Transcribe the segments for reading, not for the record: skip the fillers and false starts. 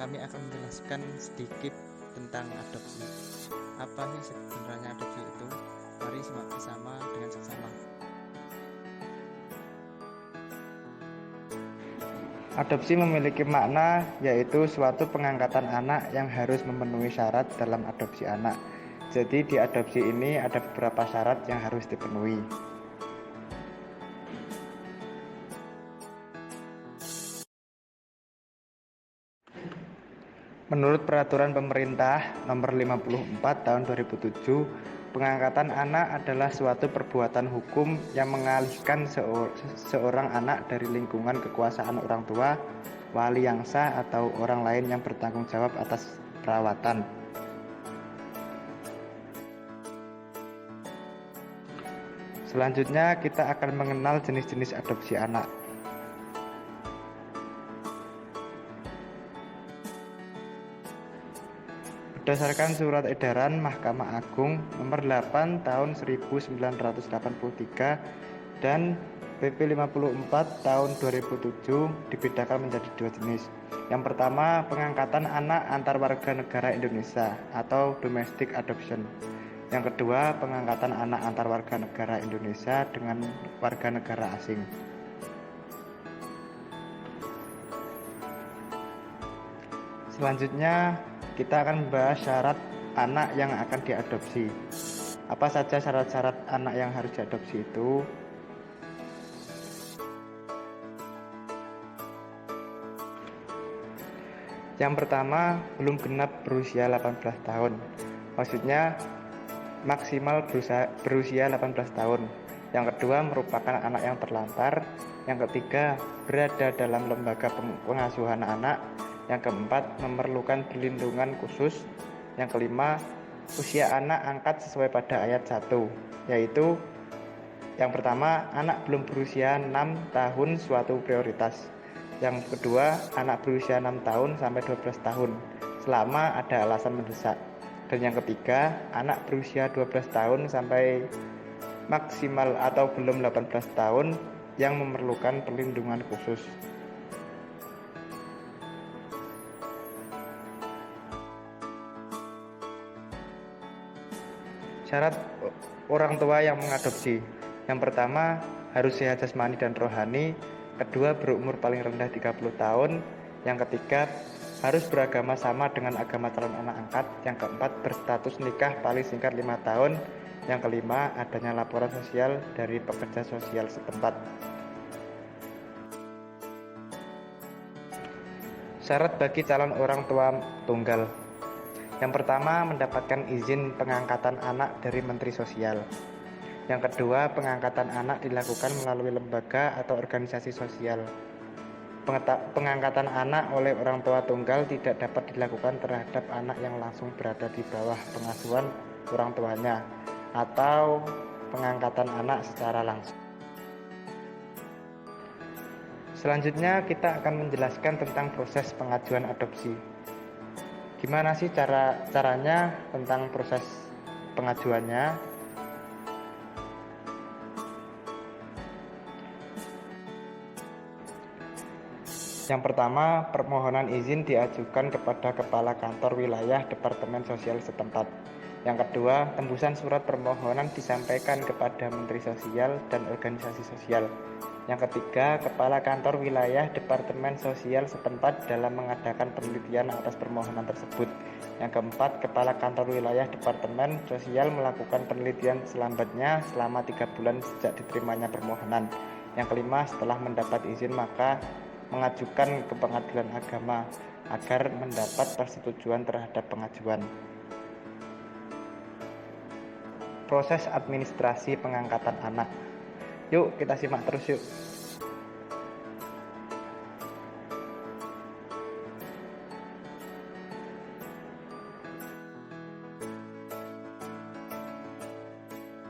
kami akan menjelaskan sedikit tentang adopsi. Apa sih sebenarnya adopsi itu? Mari simak bersama dengan seksama. Adopsi memiliki makna yaitu suatu pengangkatan anak yang harus memenuhi syarat dalam adopsi anak. Jadi di adopsi ini ada beberapa syarat yang harus dipenuhi. Menurut peraturan pemerintah nomor 54 tahun 2007, pengangkatan anak adalah suatu perbuatan hukum yang mengalihkan seorang anak dari lingkungan kekuasaan orang tua, wali yang sah atau orang lain yang bertanggung jawab atas perawatan. Selanjutnya kita akan mengenal jenis-jenis adopsi anak. Berdasarkan Surat Edaran Mahkamah Agung Nomor 8 Tahun 1983 dan PP 54 Tahun 2007 dibedakan menjadi dua jenis. Yang pertama, pengangkatan anak antar warga negara Indonesia atau domestic adoption. Yang kedua, pengangkatan anak antar warga negara Indonesia dengan warga negara asing. Selanjutnya, kita akan membahas syarat anak yang akan diadopsi. Apa saja syarat-syarat anak yang harus diadopsi itu? Yang pertama, belum genap berusia 18 tahun. Maksudnya maksimal berusia 18 tahun. Yang kedua, merupakan anak yang terlantar. Yang ketiga, berada dalam lembaga pengasuhan anak. Yang keempat, memerlukan perlindungan khusus. Yang kelima, usia anak angkat sesuai pada ayat 1, yaitu yang pertama, anak belum berusia 6 tahun suatu prioritas. Yang kedua, anak berusia 6 tahun sampai 12 tahun selama ada alasan mendesak. Dan yang ketiga, anak berusia 12 tahun sampai maksimal atau belum 18 tahun yang memerlukan perlindungan khusus. Syarat orang tua yang mengadopsi. Yang pertama, harus sehat jasmani dan rohani. Kedua, berumur paling rendah 30 tahun. Yang ketiga, harus beragama sama dengan agama calon anak angkat. Yang keempat, berstatus nikah paling singkat 5 tahun. Yang kelima, adanya laporan sosial dari pekerja sosial setempat. Syarat bagi calon orang tua tunggal. Yang pertama, mendapatkan izin pengangkatan anak dari Menteri Sosial. Yang kedua, pengangkatan anak dilakukan melalui lembaga atau organisasi sosial. Pengangkatan anak oleh orang tua tunggal tidak dapat dilakukan terhadap anak yang langsung berada di bawah pengasuhan orang tuanya atau pengangkatan anak secara langsung. Selanjutnya kita akan menjelaskan tentang proses pengajuan adopsi. Gimana sih caranya tentang proses pengajuannya? Yang pertama, permohonan izin diajukan kepada Kepala Kantor Wilayah Departemen Sosial setempat. Yang kedua, tembusan surat permohonan disampaikan kepada Menteri Sosial dan organisasi sosial. Yang ketiga, Kepala Kantor Wilayah Departemen Sosial setempat dalam mengadakan penelitian atas permohonan tersebut. Yang keempat, Kepala Kantor Wilayah Departemen Sosial melakukan penelitian selambatnya selama 3 bulan sejak diterimanya permohonan. Yang kelima, setelah mendapat izin maka mengajukan ke Pengadilan Agama agar mendapat persetujuan terhadap pengajuan. Proses administrasi pengangkatan anak. Yuk kita simak terus yuk.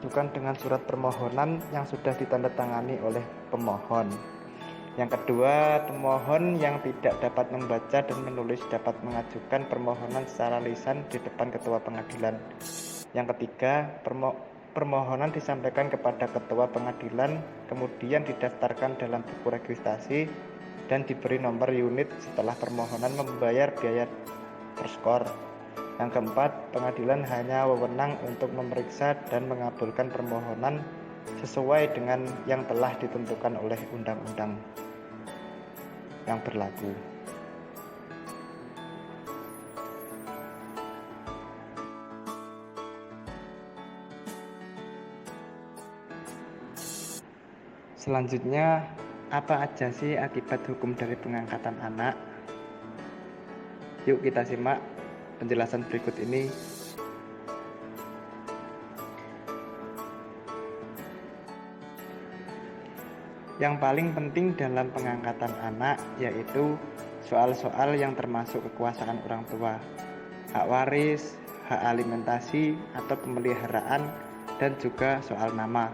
Ajukan dengan surat permohonan yang sudah ditandatangani oleh pemohon. Yang kedua, pemohon yang tidak dapat membaca dan menulis dapat mengajukan permohonan secara lisan di depan ketua pengadilan. Yang ketiga, permohonan disampaikan kepada ketua pengadilan, kemudian didaftarkan dalam buku registrasi dan diberi nomor unit setelah permohonan membayar biaya perskor. Yang keempat, pengadilan hanya wewenang untuk memeriksa dan mengabulkan permohonan sesuai dengan yang telah ditentukan oleh undang-undang yang berlaku. Selanjutnya, apa aja sih akibat hukum dari pengangkatan anak? Yuk kita simak penjelasan berikut ini. Yang paling penting dalam pengangkatan anak yaitu soal-soal yang termasuk kekuasaan orang tua, hak waris, hak alimentasi atau pemeliharaan, dan juga soal nama.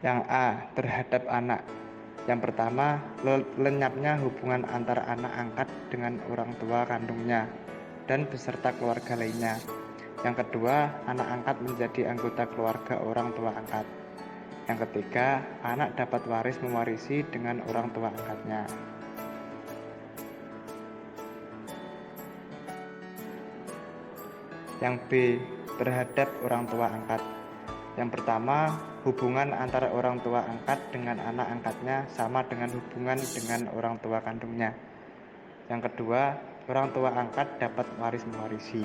Yang A, terhadap anak. Yang pertama, lenyapnya hubungan antara anak angkat dengan orang tua kandungnya dan beserta keluarga lainnya. Yang kedua, anak angkat menjadi anggota keluarga orang tua angkat. Yang ketiga, anak dapat mewarisi dengan orang tua angkatnya. Yang B, terhadap orang tua angkat. Yang pertama, hubungan antara orang tua angkat dengan anak angkatnya sama dengan hubungan dengan orang tua kandungnya. Yang kedua, orang tua angkat dapat mewarisi.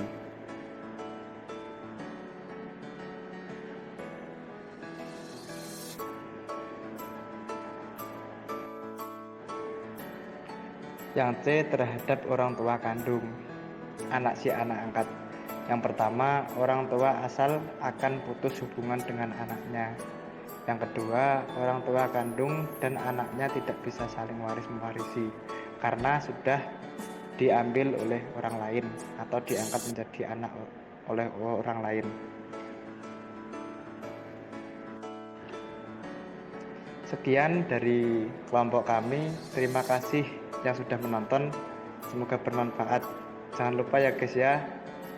Yang C, terhadap orang tua kandung, anak angkat. Yang pertama, orang tua asal akan putus hubungan dengan anaknya. Yang kedua, orang tua kandung dan anaknya tidak bisa saling mewarisi karena sudah diambil oleh orang lain atau diangkat menjadi anak oleh orang lain. Sekian dari kelompok kami. Terima kasih yang sudah menonton. Semoga bermanfaat. Jangan lupa ya guys ya,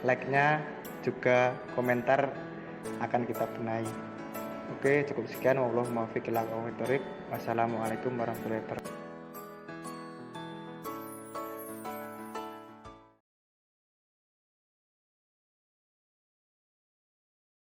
like-nya juga komentar akan kita benahi. Oke, cukup sekian. Wassalamualaikum warahmatullahi wabarakatuh.